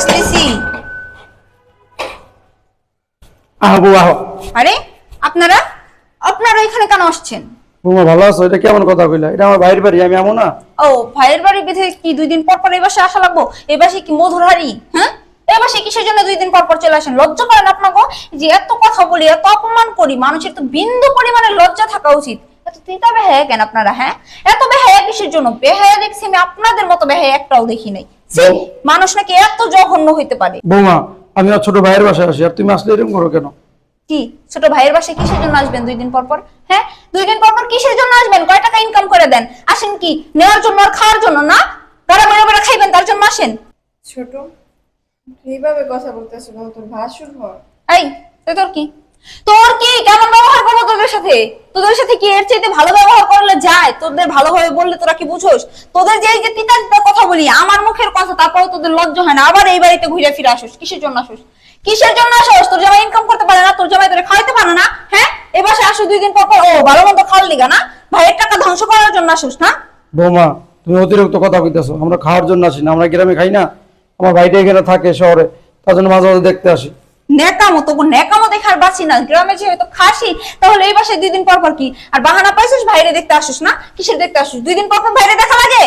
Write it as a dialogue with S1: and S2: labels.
S1: আসতেছি।
S2: আহ বউ আহ।
S1: আরে আপনারা আপনারা এখানে কেন আসছেন?
S2: বৌমা ভালো আছো? এটা কেমন কথা কইলা? এটা আমার ভাইয়ের বাড়ি, আমি এমন না।
S1: ও ভাইয়ের বাড়ি বেঁধে কি 2 দিন পর পর এই বাসে আসা লাগবো? এই বাসে কি মধুর হাড়ি? হ্যাঁ, এই বাসে কিসের জন্য 2 দিন পর পর চলে আসেন? লজ্জা করেন আপনাকে? যে এত কথা বলি, এত অপমান করি, মানুষের তো বিন্দু পরিমাণে লজ্জা থাকা উচিত। এত তিতা বেহায়া কেন আপনারা? হ্যাঁ, এত বেহায়া কিসের জন্য? বেহায়া দেখছি আমি আপনাদের মতো বেহায়া একটাও দেখি নাই। ছি, মানুষ নাকি এত জঘন্য হইতে পারে?
S2: বৌমা, আমি আর ছোট ভাইয়ের বাসায় আসি, আর তুমি আসলে এরকম করো কেন?
S1: কি ছোট ভাইয়ের বাসায় কিসের জন্য আসবেন 2 দিন পর পর? হ্যাঁ, 2 দিন পর পর কিসের জন্য আসবেন? কয় টাকা ইনকাম করে দেন? আসেন কি নেওয়ার জন্য আর খাওয়ার জন্য না? গাড়া মেরে মেরে খাইবেন তার জন্য আসেন?
S3: ছোট এইভাবে কথা বলতেছ না, তোর ভাসুর ঘর।
S1: এই তোর কি কেমন ব্যবহার করবো তোদের সাথে? তোদের সাথে কি এর চাইতে ভালো ব্যবহার করলে যায়? তোদের ভালোভাবে বললে তোরা কি বুঝোস? তোদের যে এই যে তিতা তিতা কথা বলি, আমার মুখের কথা, তারপরে তোদের লজ্জা হয় না? আবার এই বাড়িতে ঘুরে ফিরে আসোস, কিসের জন্য আসোস? কিসের জন্য আসোস? তোর জামাই ইনকাম করতে পারে না? তোর জামাই তোরে খাওয়াইতে পারে না? হ্যাঁ, এই বাসায় আসো 2 দিন পর পর, ও ভালো মন্দ খাওয়ার লিগা না? ভাইয়ের টাকা ধ্বংস করার জন্য আসোস না?
S2: বৌমা, তুমি অতিরিক্ত কথা কইতেছো। আমরা খাওয়ার জন্য আসি না, আমরা গ্রামে খাই না। আমার ভাইটা এখানে থাকে শহরে, তার জন্য মাঝে মাঝে দেখতে আসি।
S1: নেকামো তো নেকামো দেখার বাঁচি না। গ্রামে যে হয়তো খাসি, তাহলে এই বাসায় 2 দিন পর পর কি আর বাহানা পাইছিস? ভাইরে দেখতে আসিস না? কিসের দেখতে আসিস? 2 দিন পর পর ভাইরে দেখা লাগে?